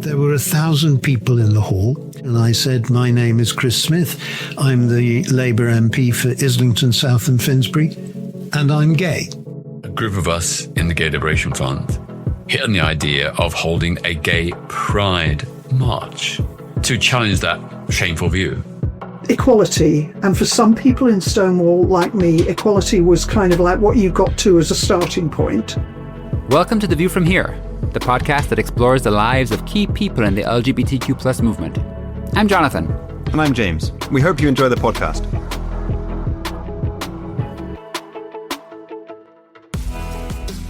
There were 1,000 people in the hall, and I said, my name is Chris Smith. I'm the Labour MP for Islington South and Finsbury, and I'm gay. A group of us in the Gay Liberation Front hit on the idea of holding a gay pride march to challenge that shameful view. Equality, and for some people in Stonewall, like me, equality was kind of like what you got to as a starting point. Welcome to The View From Here, the podcast that explores the lives of key people in the LGBTQ plus movement. I'm Jonathan. And I'm James. We hope you enjoy the podcast.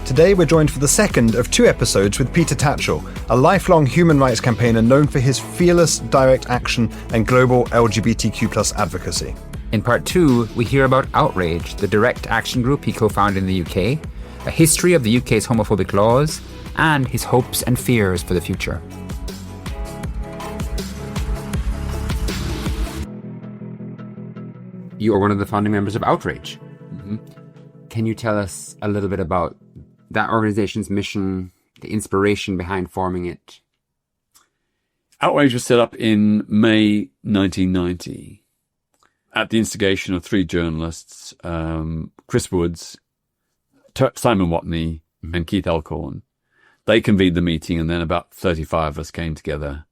Today we're joined for the second of two episodes with Peter Tatchell, a lifelong human rights campaigner known for his fearless direct action and global LGBTQ plus advocacy. In part 2, we hear about Outrage, the direct action group he co-founded in the UK, a history of the UK's homophobic laws, and his hopes and fears for the future. You are one of the founding members of Outrage. Mm-hmm. Can you tell us a little bit about that organization's mission, the inspiration behind forming it? Outrage was set up in May 1990 at the instigation of three journalists, Chris Woods, Simon Watney, and Keith Elkhorn. They convened the meeting, and then about 35 of us came together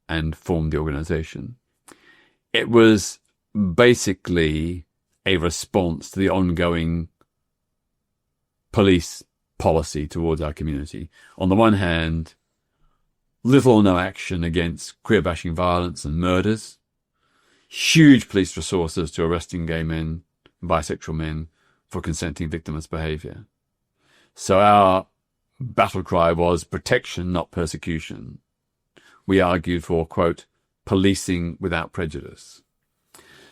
and formed the organization. It was basically a response to the ongoing police policy towards our community. On the one hand, little or no action against queer-bashing violence and murders, huge police resources to arresting gay men and bisexual men for consenting victimless behaviour. So our battle cry was protection, not persecution. We argued for, quote, policing without prejudice.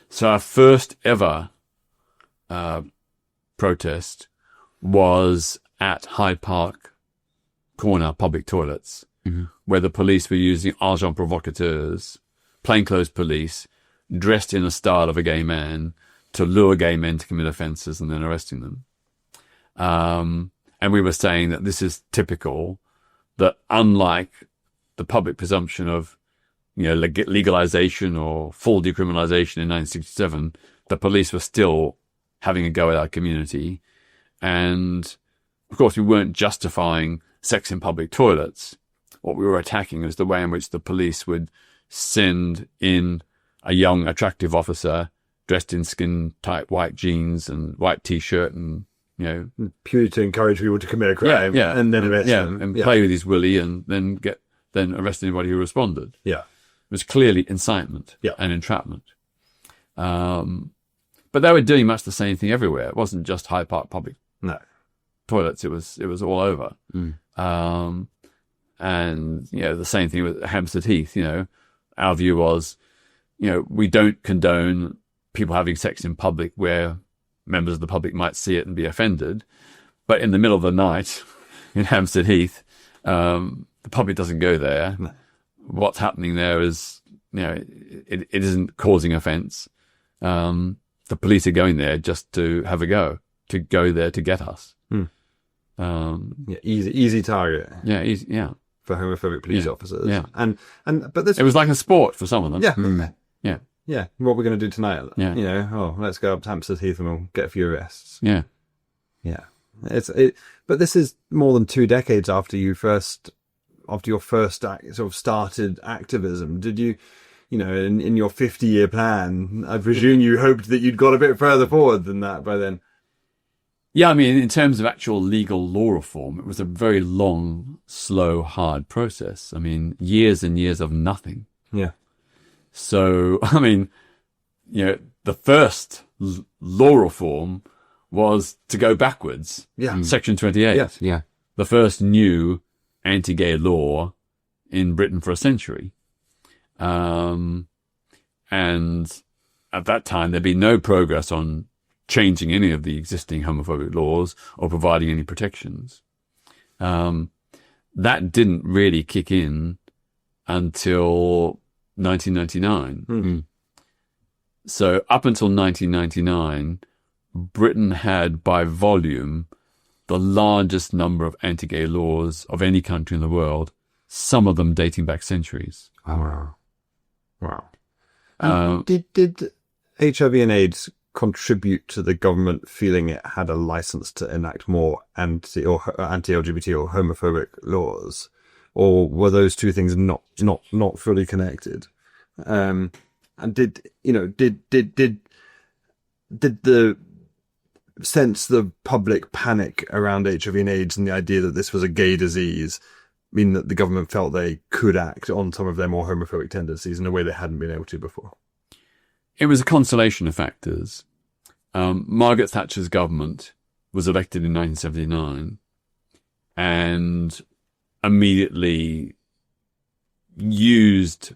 So our first ever protest was at Hyde Park Corner public toilets, where the police were using agents provocateurs, plainclothes police, dressed in the style of a gay man to lure gay men to commit offences and then arresting them. And we were saying that this is typical, that unlike the public presumption of, legalization or full decriminalization in 1967, the police were still having a go at our community. And of course, we weren't justifying sex in public toilets. What we were attacking was the way in which the police would send in a young, attractive officer dressed in skin-tight white jeans and white T-shirt and, purely to encourage people to commit a crime and then arrest them. And play with his willy and then arrest anybody who responded. Yeah. It was clearly incitement and entrapment. But they were doing much the same thing everywhere. It wasn't just Hyde Park public toilets. It was all over. And, the same thing with Hampstead Heath. Our view was, we don't condone people having sex in public where members of the public might see it and be offended. But in the middle of the night in Hampstead Heath, the public doesn't go there. No. What's happening there is, it isn't causing offence. The police are going there just to have a go, to go there to get us. Easy target. Yeah, easy, yeah. For homophobic police officers. Yeah. But this, it was like a sport for some of them. Yeah. Yeah. Yeah. What we're going to do tonight. Yeah. Let's go up to Hampstead Heath and we'll get a few arrests. Yeah. Yeah. But this is more than 2 decades after your first sort of started activism. Did you, in your 50-year plan, I presume you hoped that you'd got a bit further forward than that by then? Yeah, I mean, in terms of actual legal law reform, it was a very long, slow, hard process. I mean, years and years of nothing. Yeah. So, I mean, the first law reform was to go backwards. Yeah. Section 28. Yes. Yeah. The first new anti-gay law in Britain for a century. And at that time, there'd been no progress on changing any of the existing homophobic laws or providing any protections. That didn't really kick in until 1999. So up until 1999, Britain had by volume the largest number of anti-gay laws of any country in the world some of them dating back centuries. Oh, wow. Did HIV and AIDS contribute to the government feeling it had a license to enact more anti-LGBT or homophobic laws, or were those two things not fully connected? And did the sense the public panic around HIV and AIDS and the idea that this was a gay disease mean that the government felt they could act on some of their more homophobic tendencies in a way they hadn't been able to before? It was a constellation of factors. Margaret Thatcher's government was elected in 1979 and immediately used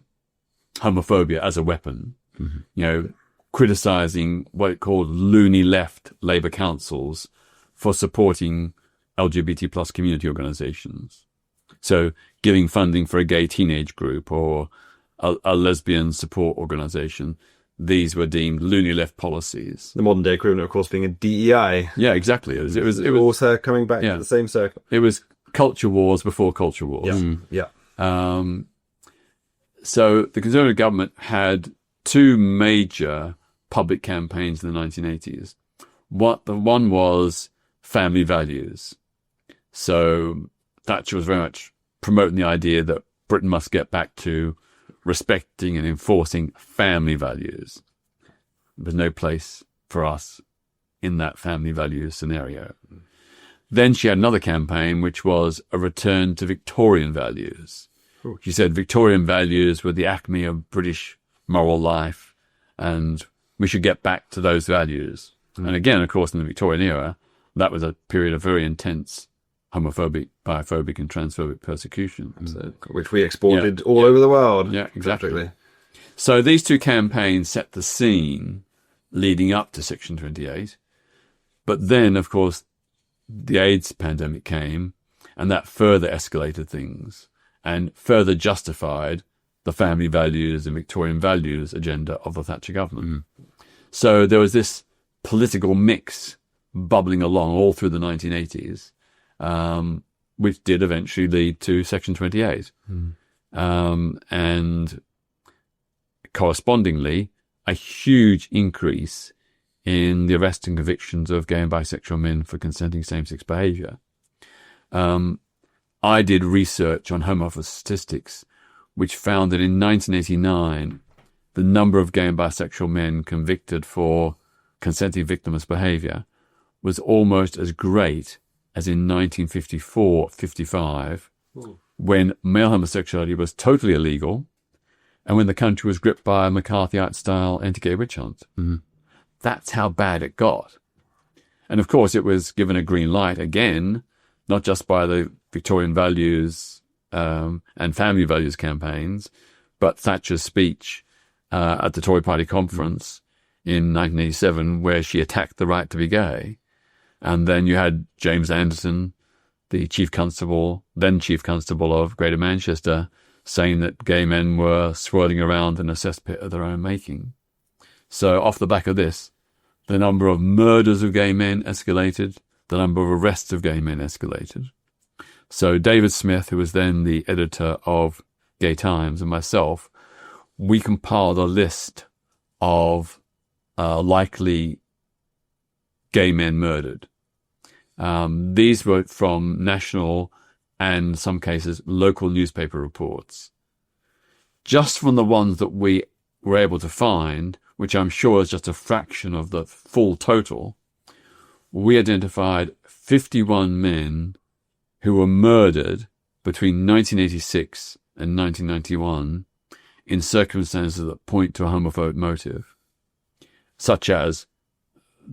homophobia as a weapon, criticising what it called loony left Labour councils for supporting LGBT plus community organisations. So giving funding for a gay teenage group or a lesbian support organisation. These were deemed loony left policies. The modern day equivalent, of course, being a DEI. Yeah, exactly. It was also coming back to the same circle. It was culture wars before culture wars. Yeah. So the Conservative government had two major public campaigns in the 1980s. The one was family values. So Thatcher was very much promoting the idea that Britain must get back to respecting and enforcing family values. There's no place for us in that family values scenario. Then she had another campaign, which was a return to Victorian values. She said Victorian values were the acme of British moral life, and we should get back to those values. And again, of course, in the Victorian era, that was a period of very intense homophobic, biphobic and transphobic persecution. So, which we exported all over the world. Yeah, exactly. So these two campaigns set the scene leading up to Section 28. But then, of course, the AIDS pandemic came, and that further escalated things and further justified the family values and Victorian values agenda of the Thatcher government. So there was this political mix bubbling along all through the 1980s, which did eventually lead to Section 28. And correspondingly, a huge increase in the arrest and convictions of gay and bisexual men for consenting same-sex behaviour. I did research on Home Office statistics, which found that in 1989, the number of gay and bisexual men convicted for consenting victimless behaviour was almost as great as in 1954-55, when male homosexuality was totally illegal and when the country was gripped by a McCarthyite-style anti-gay witch hunt. That's how bad it got. And of course, it was given a green light again, not just by the Victorian values and family values campaigns, but Thatcher's speech at the Tory party conference in 1987, where she attacked the right to be gay. And then you had James Anderson, the then Chief Constable of Greater Manchester, saying that gay men were swirling around in a cesspit of their own making. So off the back of this, the number of murders of gay men escalated, the number of arrests of gay men escalated. So David Smith, who was then the editor of Gay Times, and myself, we compiled a list of likely gay men murdered. These were from national and, in some cases, local newspaper reports. Just from the ones that we were able to find, which I'm sure is just a fraction of the full total, we identified 51 men who were murdered between 1986 and 1991 in circumstances that point to a homophobic motive, such as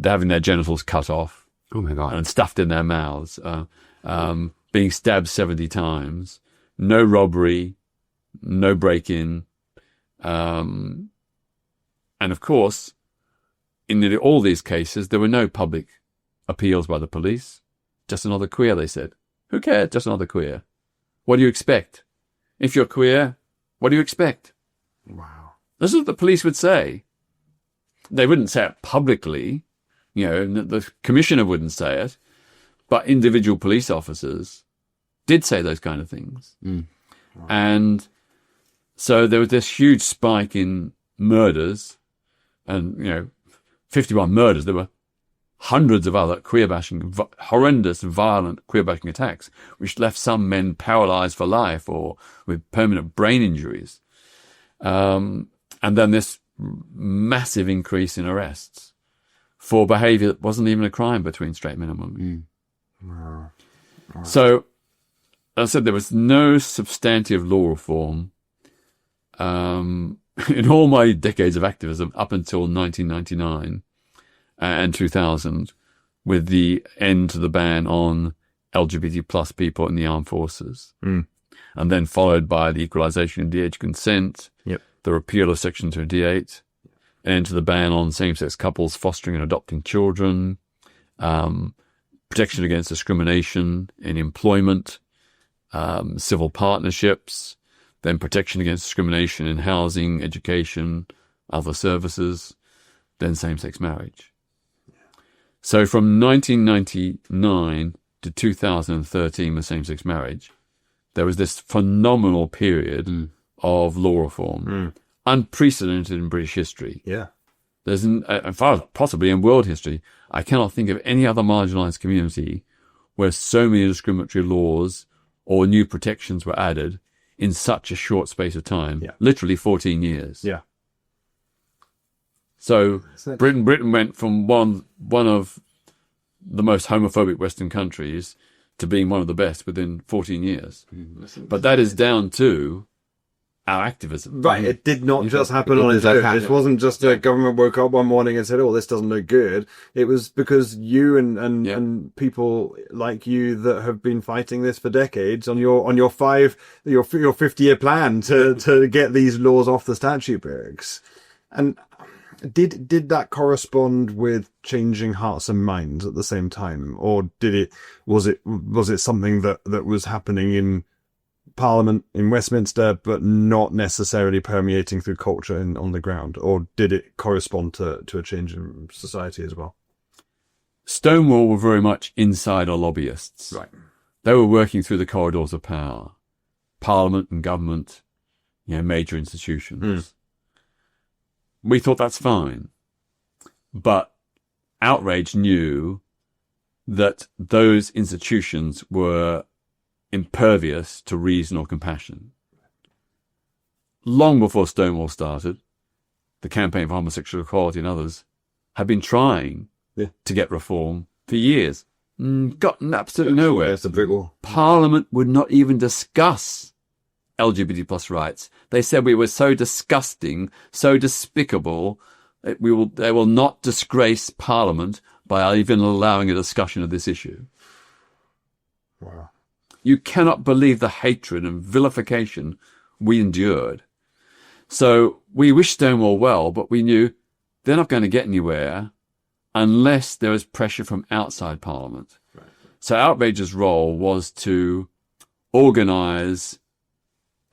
having their genitals cut off, oh my God, and stuffed in their mouths, being stabbed 70 times, no robbery, no break-in, and of course, in nearly all these cases, there were no public appeals by the police. Just another queer, they said. Who cared? Just another queer. What do you expect? If you're queer, what do you expect? Wow. This is what the police would say. They wouldn't say it publicly. The commissioner wouldn't say it. But individual police officers did say those kind of things. And so there was this huge spike in murders, and 51 murders. There were hundreds of other horrendous, violent queer bashing attacks, which left some men paralyzed for life or with permanent brain injuries. And then this massive increase in arrests for behavior that wasn't even a crime between straight men and women. Wow. So, as I said, there was no substantive law reform in all my decades of activism up until 1999 and 2000, with the end to the ban on LGBT plus people in the armed forces. And then followed by the equalisation of de-age consent, the repeal of Section 28, and to the ban on same-sex couples fostering and adopting children, protection against discrimination in employment, civil partnerships, then protection against discrimination in housing, education, other services, then same-sex marriage. So from 1999 to 2013 with same-sex marriage, there was this phenomenal period of law reform, unprecedented in British history. Yeah. There's, as far as possibly in world history, I cannot think of any other marginalised community where so many discriminatory laws or new protections were added in such a short space of time, literally 14 years. Yeah. So Britain went from one of the most homophobic Western countries to being one of the best within 14 years. But that is down to our activism. Right, it did not just happen on its own. It wasn't just the government woke up one morning and said, "Oh, this doesn't look good." It was because you and people like you that have been fighting this for decades on your 50-year plan to get these laws off the statute books. And did that correspond with changing hearts and minds at the same time, or was it something that was happening in Parliament in Westminster, but not necessarily permeating through culture on the ground, or did it correspond to a change in society as well? Stonewall were very much insider lobbyists. Right. They were working through the corridors of power, Parliament and government, major institutions. We thought that's fine. But Outrage knew that those institutions were impervious to reason or compassion. Long before Stonewall started, the Campaign for Homosexual Equality and others had been trying to get reform for years. Gotten absolutely nowhere. It's a big one. Parliament would not even discuss LGBT plus rights. They said we were so disgusting, so despicable, that they will not disgrace Parliament by even allowing a discussion of this issue. Wow. You cannot believe the hatred and vilification we endured. So we wished Stonewall well, but we knew they're not going to get anywhere unless there was pressure from outside Parliament. Right. So Outrage's role was to organise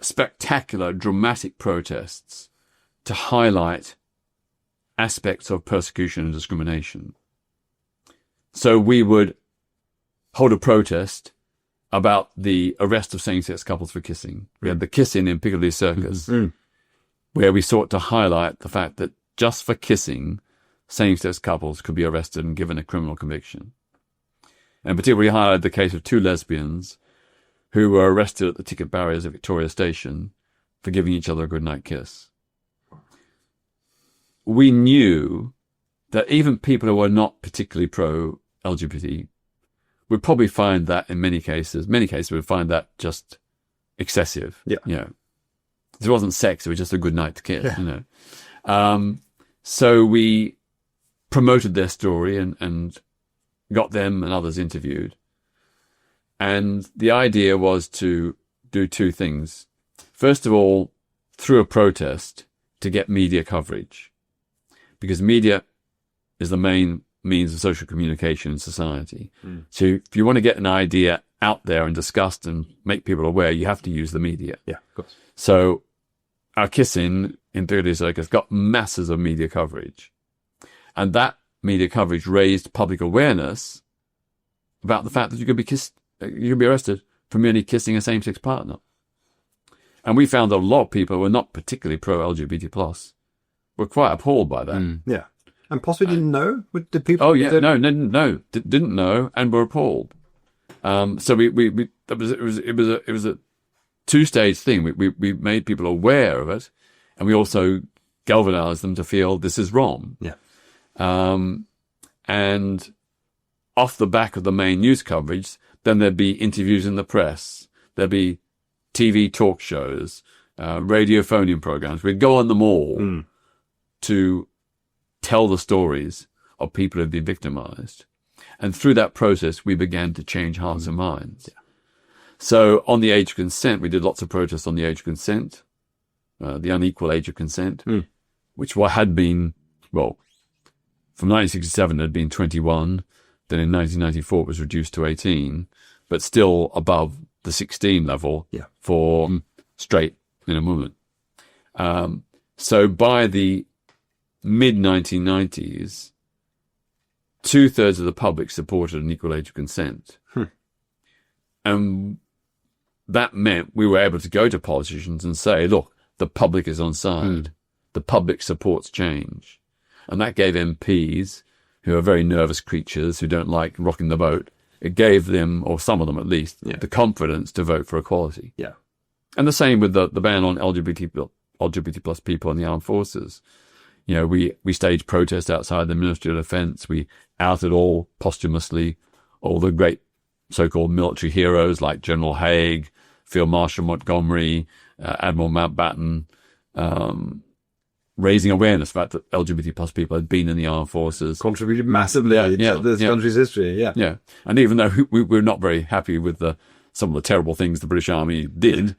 spectacular, dramatic protests to highlight aspects of persecution and discrimination. So we would hold a protest about the arrest of same-sex couples for kissing. We had the kiss-in Piccadilly Circus, where we sought to highlight the fact that just for kissing, same-sex couples could be arrested and given a criminal conviction. And particularly highlighted the case of two lesbians who were arrested at the ticket barriers at Victoria Station for giving each other a goodnight kiss. We knew that even people who were not particularly pro-LGBT would probably find that in many cases would find that just excessive. Yeah. It wasn't sex, it was just a good night to kiss, So we promoted their story and got them and others interviewed. And the idea was to do two things. First of all, through a protest, to get media coverage. Because media is the main means of social communication in society. So if you want to get an idea out there and discussed and make people aware, you have to use the media. Yeah, of course. So our kiss-in Piccadilly Circus got masses of media coverage. And that media coverage raised public awareness about the fact that you could be arrested for merely kissing a same-sex partner. And we found a lot of people who were not particularly pro-LGBT plus were quite appalled by that. Yeah. And possibly didn't know? Did people? Oh, yeah. No. Didn't know and were appalled. So it was a two-stage thing. We made people aware of it, and we also galvanized them to feel this is wrong. Yeah. And off the back of the main news coverage, then there'd be interviews in the press. There'd be TV talk shows, radiophonium programs. We'd go on them all to tell the stories of people who've been victimized. And through that process, we began to change hearts and minds. Yeah. So on the age of consent, we did lots of protests on the age of consent, the unequal age of consent, which had been, well, from 1967, it had been 21. Then in 1994, it was reduced to 18, but still above the 16 level for straight men and women. So by the mid-1990s, 2/3 of the public supported an equal age of consent. And that meant we were able to go to politicians and say, look, the public is on side. The public supports change. And that gave MPs, who are very nervous creatures, who don't like rocking the boat, it gave them, or some of them at least, the confidence to vote for equality. Yeah. And the same with the ban on LGBT plus people in the armed forces. You know, we staged protests outside the Ministry of Defence. We outed all posthumously all the great so-called military heroes like General Haig, Field Marshal Montgomery, Admiral Mountbatten, raising awareness about that LGBT plus people had been in the armed forces. Contributed massively to this country's history, Yeah. And even though we were not very happy with some of the terrible things the British Army did,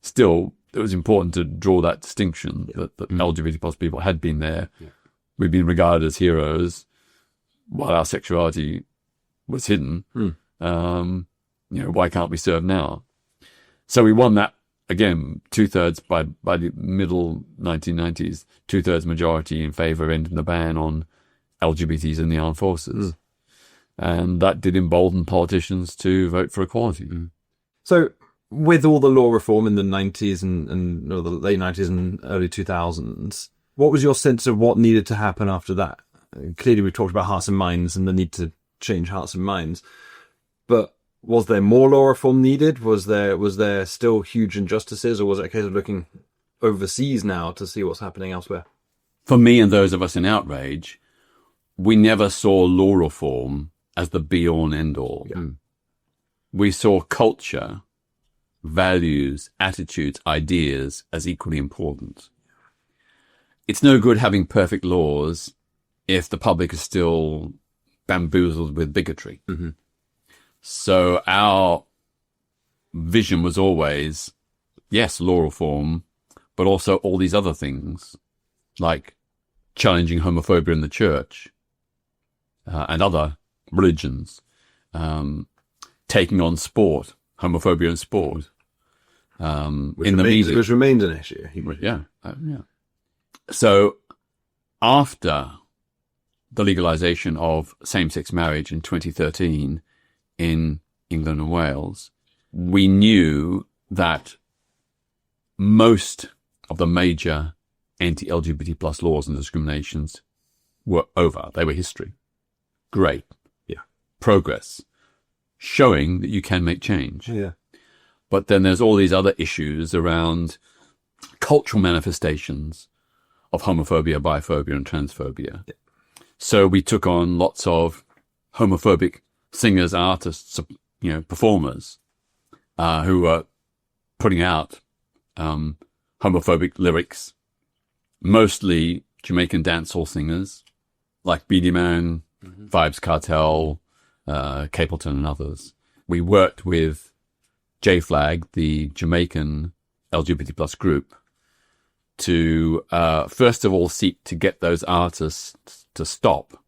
still, it was important to draw that distinction that LGBT plus people had been there. Yeah. We'd been regarded as heroes while our sexuality was hidden. Why can't we serve now? So we won that again, 2/3 by the middle 1990s, 2/3 majority in favour of ending the ban on LGBTs in the armed forces. And that did embolden politicians to vote for equality. So with all the law reform in the 90s and the late 90s and early 2000s, what was your sense of what needed to happen after that? Clearly, we've talked about hearts and minds and the need to change hearts and minds. But was there more law reform needed? Was there still huge injustices, or was it a case of looking overseas now to see what's happening elsewhere? For me and those of us in Outrage, we never saw law reform as the be-all and end-all. We saw culture, values, attitudes, ideas as equally important. It's no good having perfect laws if the public is still bamboozled with bigotry. So our vision was always, yes, law reform, but also all these other things, like challenging homophobia in the church and other religions, taking on sport, homophobia in sport, in the media. Which remains an issue. Yeah. So after the legalization of same-sex marriage in 2013 in England and Wales, we knew that most of the major anti-LGBT plus laws and discriminations were over. They were history. Great. Yeah. Progress. Showing that you can make change. Yeah. But then there's all these other issues around cultural manifestations of homophobia, biphobia, and transphobia. Yeah. So we took on lots of homophobic singers, artists, performers, who were putting out homophobic lyrics, mostly Jamaican dancehall singers like Beenie Man, Vibes Cartel, Capleton, and others. We worked with J-Flag, the Jamaican LGBT plus group, to first of all seek to get those artists to stop,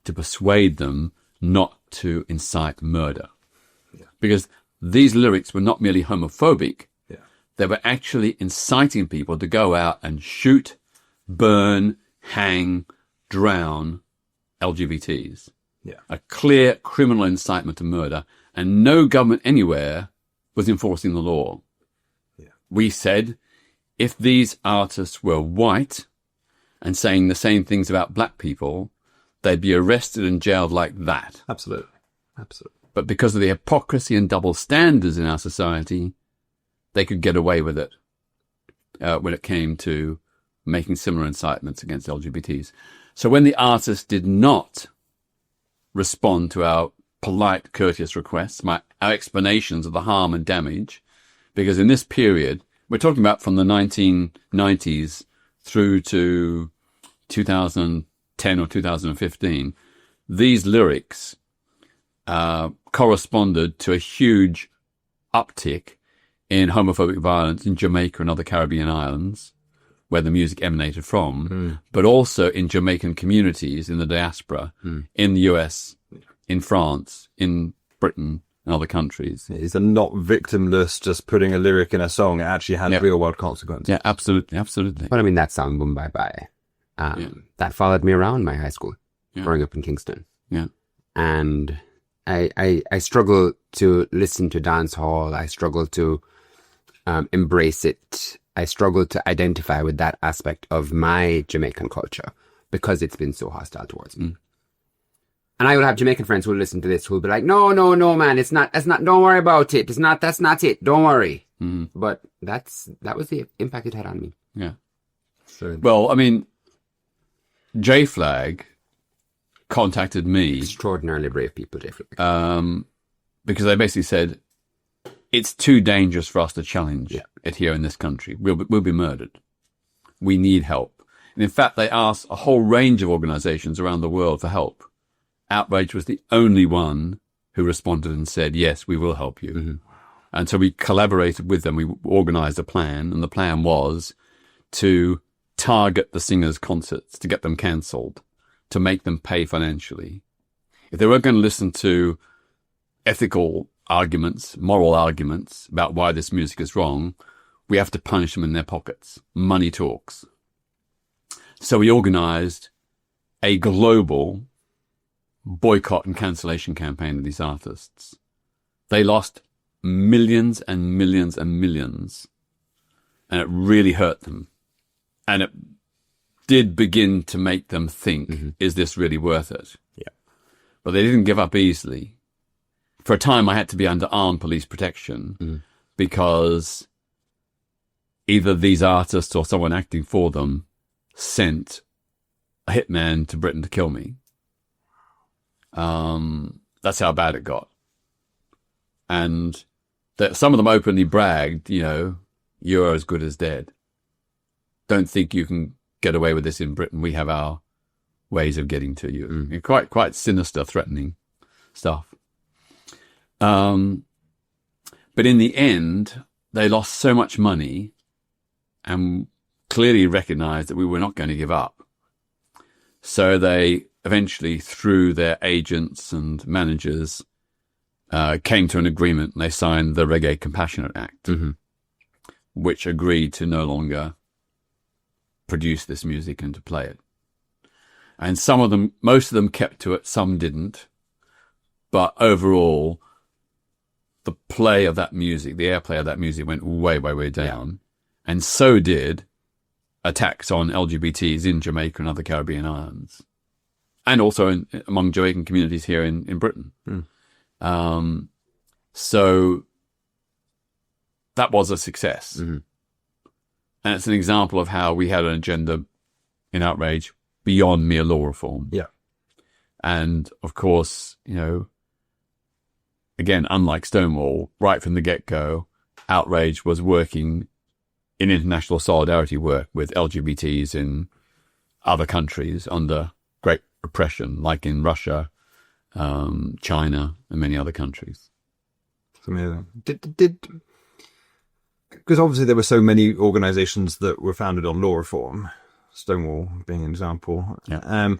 to persuade them not to incite murder. Yeah. Because these lyrics were not merely homophobic, they were actually inciting people to go out and shoot, burn, hang, drown LGBTs. Yeah. A clear criminal incitement to murder, and no government anywhere was enforcing the law. Yeah. we said if these artists were white and saying the same things about black people, they'd be arrested and jailed like that. Absolutely. But because of the hypocrisy and double standards in our society, they could get away with it when it came to making similar incitements against LGBTs. So when the artist did not respond to our polite, courteous requests, our explanations of the harm and damage, because in this period, we're talking about from the 1990s through to 2010 or 2015, these lyrics corresponded to a huge uptick in homophobic violence in Jamaica and other Caribbean islands, where the music emanated from, but also in Jamaican communities in the diaspora, in the US, in France, in Britain, and other countries. It's not victimless, just putting a lyric in a song. It actually had real world consequences. Yeah, absolutely, absolutely. But I mean, that song, Boom Bye Bye, that followed me around my high school, growing up in Kingston. Yeah. And I struggle to listen to dance hall. I struggle to embrace it. I struggle to identify with that aspect of my Jamaican culture because it's been so hostile towards me. And I will have Jamaican friends who will listen to this who will be like, no, man, that's not, don't worry about it. That's not it. Don't worry. But that was the impact it had on me. Yeah. So, well, I mean, J-Flag contacted me. Extraordinarily brave people, J-Flag. Because they basically said, it's too dangerous for us to challenge it here in this country. We'll be murdered. We need help. And in fact, they asked a whole range of organizations around the world for help. Outrage was the only one who responded and said, yes, we will help you. And so we collaborated with them. We organized a plan, and the plan was to target the singers' concerts, to get them cancelled, to make them pay financially. If they weren't going to listen to ethical arguments, moral arguments about why this music is wrong, we have to punish them in their pockets. Money talks. So we organized a global boycott and cancellation campaign of these artists. They lost millions and millions and millions, and it really hurt them. And it did begin to make them think, is this really worth it? Yeah. But they didn't give up easily. For a time, I had to be under armed police protection because either these artists or someone acting for them sent a hitman to Britain to kill me. That's how bad it got. And that some of them openly bragged, you're as good as dead. Don't think you can get away with this in Britain. We have our ways of getting to you. Quite sinister, threatening stuff. But in the end, they lost so much money and clearly recognized that we were not going to give up. So they eventually, through their agents and managers, came to an agreement, and they signed the Reggae Compassionate Act, which agreed to no longer produce this music and to play it. And most of them kept to it, some didn't. But overall, the play of that music, the airplay of that music went way, way, way down. Yeah. And so did attacks on LGBTs in Jamaica and other Caribbean islands. And also among Jamaican communities here in Britain. So that was a success. And it's an example of how we had an agenda in Outrage beyond mere law reform. Yeah. And of course, again, unlike Stonewall, right from the get-go, Outrage was working in international solidarity work with LGBTs in other countries under great repression, like in Russia, China, and many other countries. It's amazing. Because obviously there were so many organizations that were founded on law reform, Stonewall being an example. Yeah.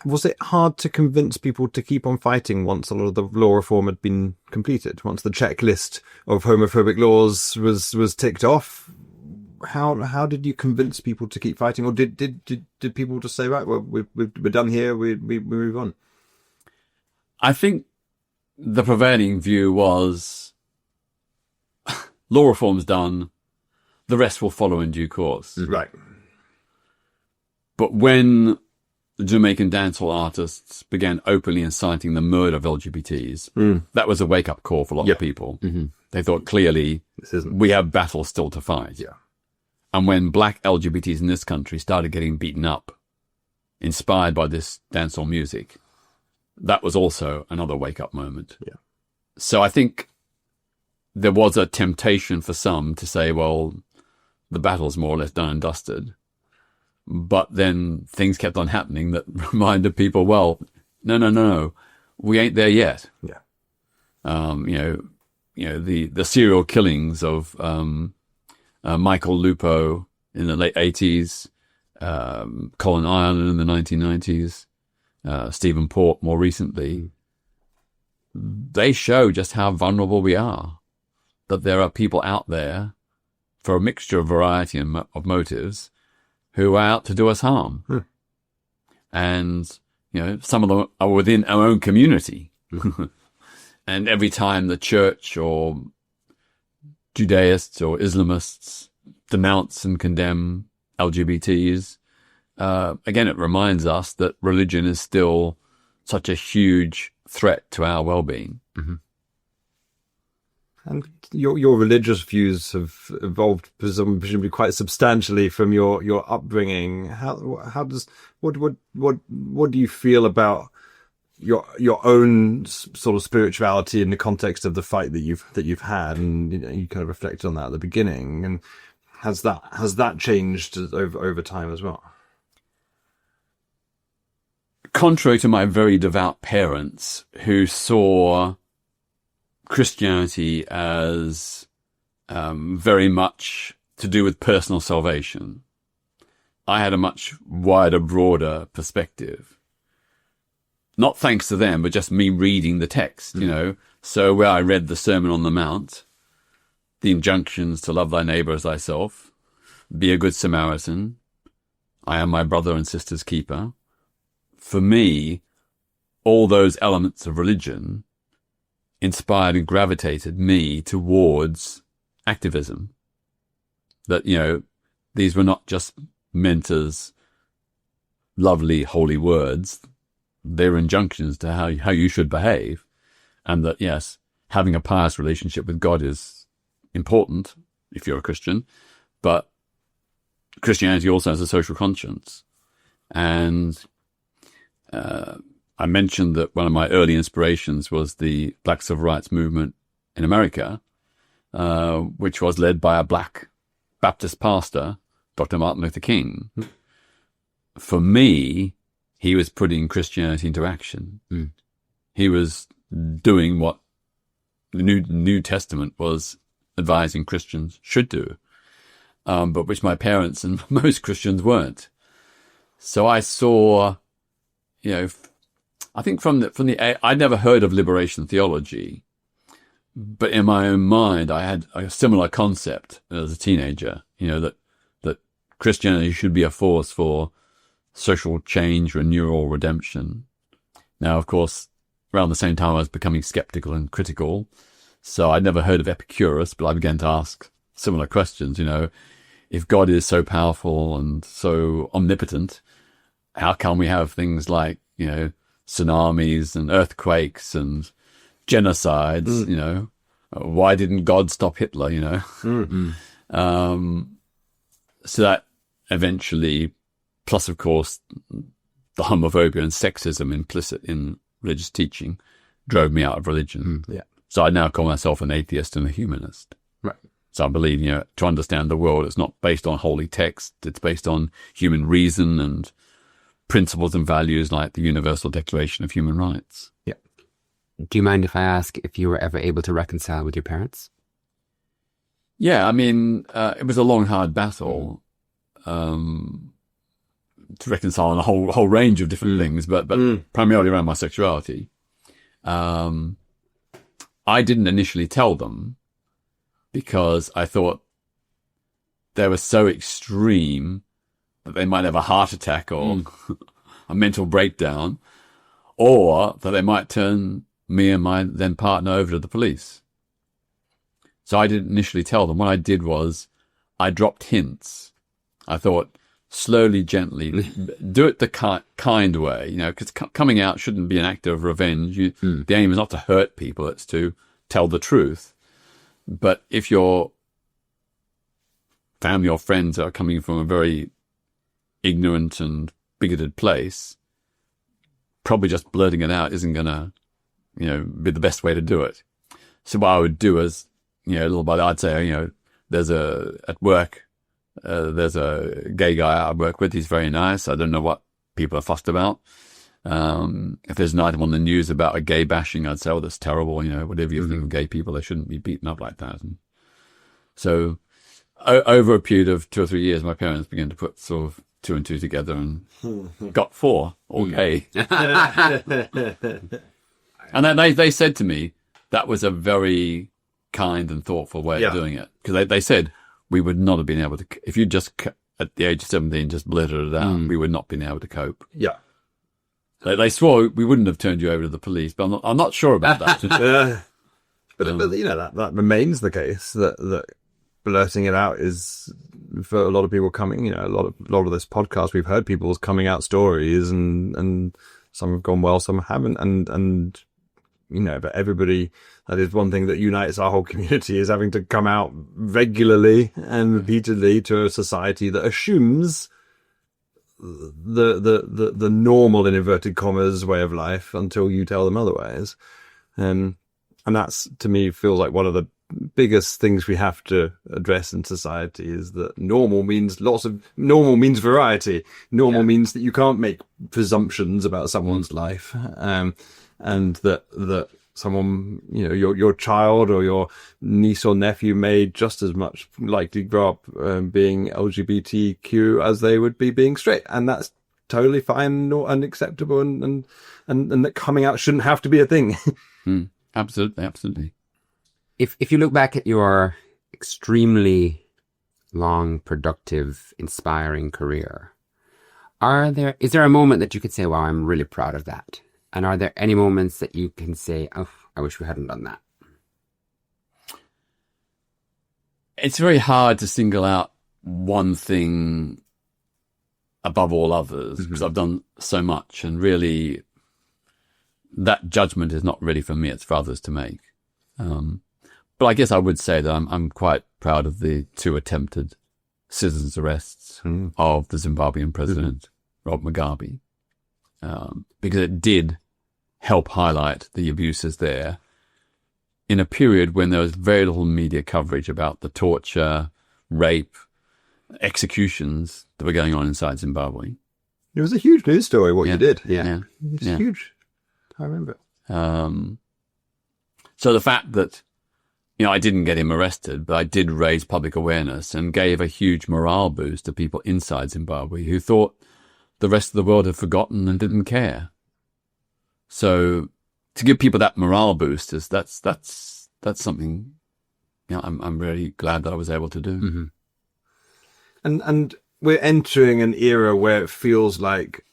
Was it hard to convince people to keep on fighting once a lot of the law reform had been completed? Once the checklist of homophobic laws was ticked off, how did you convince people to keep fighting, or did people just say, right, well, we're done here, we move on? I think the prevailing view was law reform's done, the rest will follow in due course. Right. But when the Jamaican dancehall artists began openly inciting the murder of LGBTs, that was a wake-up call for a lot of people. They thought clearly, we have battles still to fight. Yeah. And when black LGBTs in this country started getting beaten up, inspired by this dancehall music, that was also another wake-up moment. Yeah. So I think there was a temptation for some to say, well, the battle's more or less done and dusted. But then things kept on happening that reminded people, well, no, we ain't there yet. Yeah. The serial killings of Michael Lupo in the late 80s, Colin Ireland in the 1990s, Stephen Port more recently, they show just how vulnerable we are, that there are people out there for a mixture of variety of motives who are out to do us harm. And, some of them are within our own community. And every time the church or Judaists or Islamists denounce and condemn LGBTs, again, it reminds us that religion is still such a huge threat to our well-being. And your religious views have evolved presumably quite substantially from your upbringing. What do you feel about your own sort of spirituality in the context of the fight that you've had, and you kind of reflected on that at the beginning, and has that changed over time as well? Contrary to my very devout parents, who saw Christianity as very much to do with personal salvation, I had a much wider, broader perspective. Not thanks to them, but just me reading the text, So where I read the Sermon on the Mount, the injunctions to love thy neighbor as thyself, be a good Samaritan, I am my brother and sister's keeper. For me, all those elements of religion inspired and gravitated me towards activism. That, these were not just meant as lovely, holy words. They were injunctions to how you should behave. And that, yes, having a pious relationship with God is important if you're a Christian, but Christianity also has a social conscience. And I mentioned that one of my early inspirations was the Black Civil Rights Movement in America, which was led by a black Baptist pastor, Dr. Martin Luther King. For me, he was putting Christianity into action. He was doing what the New Testament was advising Christians should do, but which my parents and most Christians weren't. So I saw, I think from the I'd never heard of liberation theology, but in my own mind, I had a similar concept as a teenager, that Christianity should be a force for social change, renewal, redemption. Now, of course, around the same time, I was becoming skeptical and critical. So I'd never heard of Epicurus, but I began to ask similar questions. If God is so powerful and so omnipotent, how can we have things like, tsunamis and earthquakes and genocides? Why didn't God stop Hitler? So that eventually, plus of course, the homophobia and sexism implicit in religious teaching, drove me out of religion. So I now call myself an atheist and a humanist. Right. So I believe, to understand the world, it's not based on holy text. It's based on human reason and principles and values like the Universal Declaration of Human Rights. Yeah. Do you mind if I ask if you were ever able to reconcile with your parents? Yeah, it was a long, hard battle to reconcile on a whole range of different things, but primarily around my sexuality. I didn't initially tell them because I thought they were so extreme that they might have a heart attack or a mental breakdown, or that they might turn me and my then partner over to the police. So I didn't initially tell them. What I did was I dropped hints. I thought, slowly, gently, do it the kind way, you know, because coming out shouldn't be an act of revenge. The aim is not to hurt people, it's to tell the truth. But if your family or friends are coming from a very ignorant and bigoted place, probably just blurting it out isn't going to, you know, be the best way to do it. So what I would do is, you know, little by little, I'd say, you know, at work, there's a gay guy I work with. He's very nice. I don't know what people are fussed about. If there's an item on the news about a gay bashing, I'd say, oh, that's terrible. You know, whatever you think of gay people, they shouldn't be beaten up like that. And so over a period of 2 or 3 years, my parents began to put sort of 2 and 2 together and got 4, all gay. And then they said to me, that was a very kind and thoughtful way of doing it. Because they said, we would not have been able to, if you just, at the age of 17, just blurted it out, we would not have been able to cope. Yeah. They swore we wouldn't have turned you over to the police, but I'm not sure about that. But you know, that remains the case, that blurting it out is, for a lot of people coming, you know, a lot of this podcast, we've heard people's coming out stories, and some have gone well, some haven't, and you know, but everybody, that is one thing that unites our whole community, is having to come out regularly and repeatedly to a society that assumes the normal, in inverted commas, way of life until you tell them otherwise. And that's, to me, feels like one of the biggest things we have to address in society, is that normal means variety. Normal means that you can't make presumptions about someone's life. And that someone, you know, your child or your niece or nephew may just as much likely grow up being LGBTQ as they would be being straight, and that's totally fine and acceptable, and that coming out shouldn't have to be a thing. Absolutely. If you look back at your extremely long, productive, inspiring career, is there a moment that you could say, wow, I'm really proud of that? And are there any moments that you can say, oh, I wish we hadn't done that? It's very hard to single out one thing above all others, because I've done so much, and really that judgment is not really for me, it's for others to make. But I guess I would say that I'm quite proud of the 2 attempted citizens' arrests of the Zimbabwean president, Rob Mugabe, because it did help highlight the abuses there in a period when there was very little media coverage about the torture, rape, executions that were going on inside Zimbabwe. It was a huge news story, what you did. Yeah. It's huge. I remember. So the fact that, you know, I didn't get him arrested, but I did raise public awareness and gave a huge morale boost to people inside Zimbabwe who thought the rest of the world had forgotten and didn't care. So to give people that morale boost that's something, you know, I'm really glad that I was able to do. And we're entering an era where it feels like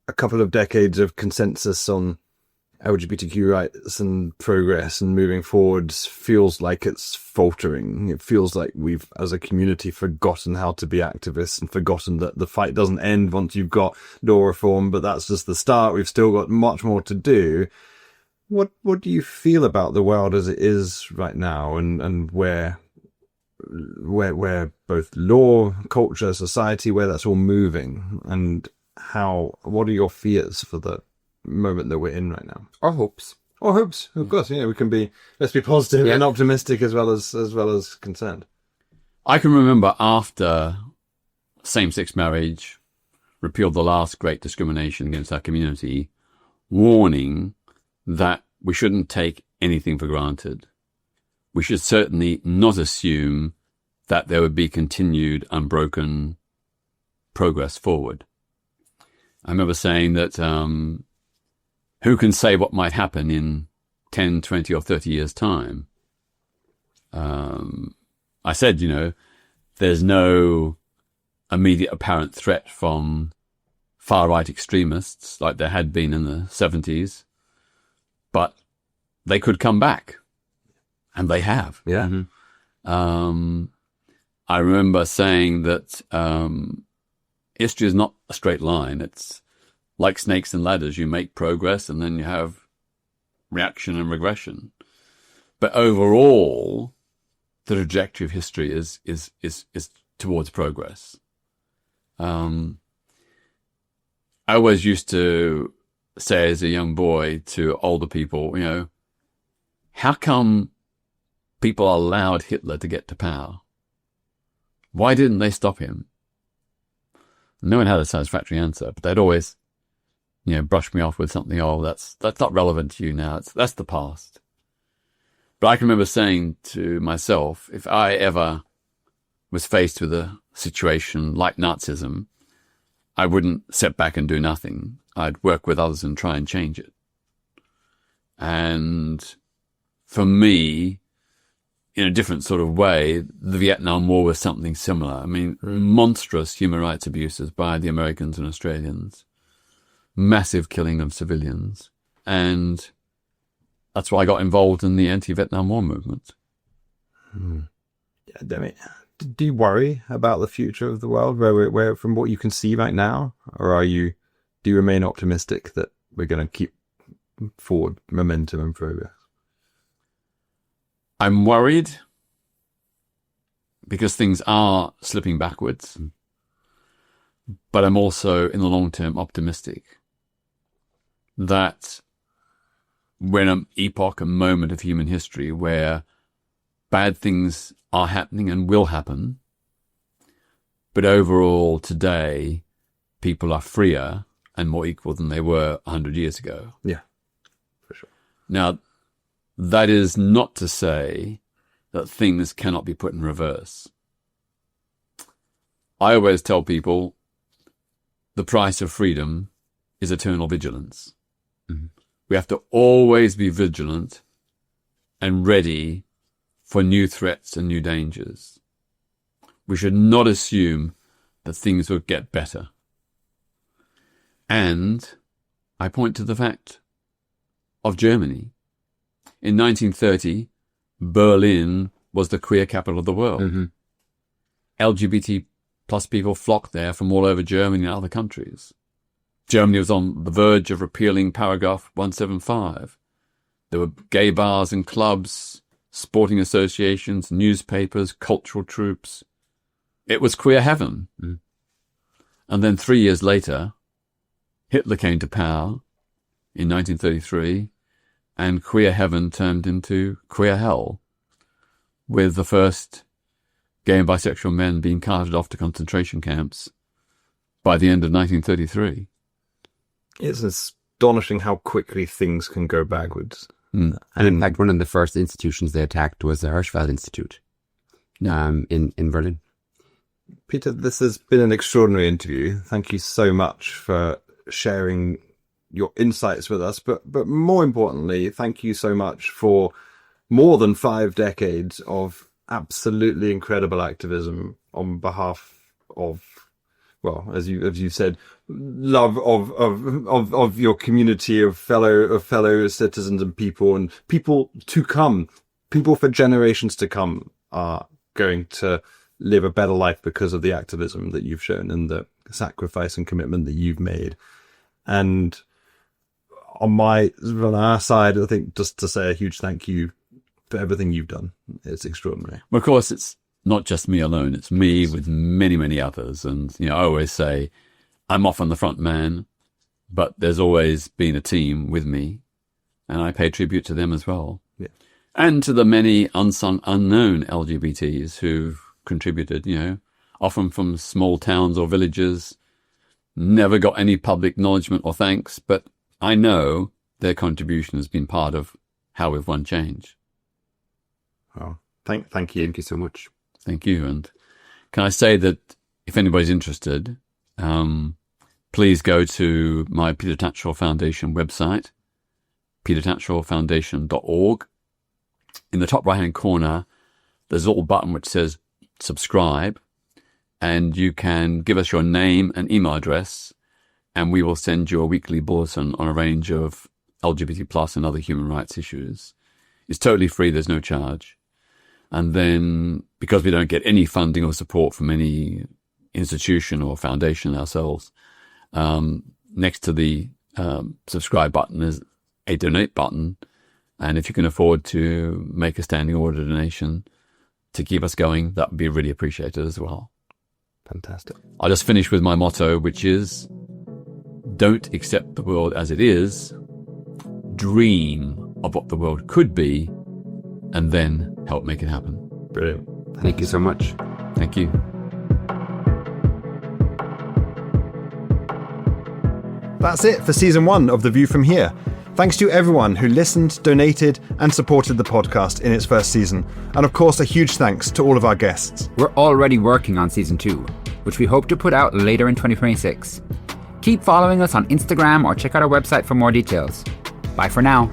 a couple of decades of consensus on LGBTQ rights and progress and moving forwards feels like it's faltering. It feels like we've, as a community, forgotten how to be activists and forgotten that the fight doesn't end once you've got law reform, but that's just the start. We've still got much more to do. What do you feel about the world as it is right now, and where both law, culture, society, where that's all moving, and what are your fears for the moment that we're in right now? Or hopes. Of course. Yeah, let's be positive and optimistic as well as concerned. I can remember after same-sex marriage repealed the last great discrimination against our community, warning that we shouldn't take anything for granted. We should certainly not assume that there would be continued unbroken progress forward. I remember saying that who can say what might happen in 10, 20 or 30 years' time? I said, you know, there's no immediate apparent threat from far-right extremists like there had been in the 70s, but they could come back, and they have. Yeah. I remember saying that history is not a straight line. It's like snakes and ladders. You make progress and then you have reaction and regression. But overall, the trajectory of history is towards progress. I always used to say as a young boy to older people, you know, how come people allowed Hitler to get to power? Why didn't they stop him? No one had a satisfactory answer, but they'd always, you know, brush me off with something, oh, that's not relevant to you now. That's the past. But I can remember saying to myself, if I ever was faced with a situation like Nazism, I wouldn't sit back and do nothing. I'd work with others and try and change it. And for me, in a different sort of way, the Vietnam War was something similar. I mean, monstrous human rights abuses by the Americans and Australians, massive killing of civilians. And that's why I got involved in the anti-Vietnam War movement. Yeah, I mean, do you worry about the future of the world, where from what you can see right now, or do you remain optimistic that we're going to keep forward momentum and progress? I'm worried because things are slipping backwards, but I'm also in the long term optimistic that we're in an epoch, a moment of human history where bad things are happening and will happen. But overall today, people are freer and more equal than they were 100 years ago. Yeah, for sure. Now, that is not to say that things cannot be put in reverse. I always tell people the price of freedom is eternal vigilance. Mm-hmm. We have to always be vigilant and ready for new threats and new dangers. We should not assume that things will get better. And I point to the fact of Germany. In 1930, Berlin was the queer capital of the world. Mm-hmm. LGBT plus people flocked there from all over Germany and other countries. Germany was on the verge of repealing paragraph 175. There were gay bars and clubs, sporting associations, newspapers, cultural troops. It was queer heaven. Mm. And then 3 years later, Hitler came to power in 1933, and queer heaven turned into queer hell, with the first gay and bisexual men being carted off to concentration camps by the end of 1933. It's astonishing how quickly things can go backwards. Mm. And in fact, one of the first institutions they attacked was the Hirschfeld Institute in Berlin. Peter, this has been an extraordinary interview. Thank you so much for sharing your insights with us. But more importantly, thank you so much for more than 5 decades of absolutely incredible activism on behalf of, well, as you said, love of your community of fellow citizens and people to come. People for generations to come are going to live a better life because of the activism that you've shown and the sacrifice and commitment that you've made. And on our side, I think just to say a huge thank you for everything you've done. It's extraordinary. Well, of course, it's not just me alone. It's me with many, many others. And, I always say I'm often the front man, but there's always been a team with me, and I pay tribute to them as well. Yeah. And to the many unsung, unknown LGBTs who've contributed, often from small towns or villages, never got any public acknowledgement or thanks, but I know their contribution has been part of how we've won change. Oh, thank you. Thank you so much. Thank you. And can I say that if anybody's interested, please go to my Peter Tatchell Foundation website, petertatchellfoundation.org. In the top right-hand corner, there's a little button which says subscribe, and you can give us your name and email address, and we will send you a weekly bulletin on a range of LGBT plus and other human rights issues. It's totally free. There's no charge. And then because we don't get any funding or support from any institution or foundation ourselves, next to the subscribe button is a donate button. And if you can afford to make a standing order donation to keep us going, that would be really appreciated as well. Fantastic. I'll just finish with my motto, which is, don't accept the world as it is, dream of what the world could be, and then help make it happen. Brilliant. Thank you so much. Thank you. That's it for season 1 of The View From Here. Thanks to everyone who listened, donated, and supported the podcast in its first season. And of course, a huge thanks to all of our guests. We're already working on season 2, which we hope to put out later in 2026. Keep following us on Instagram or check out our website for more details. Bye for now.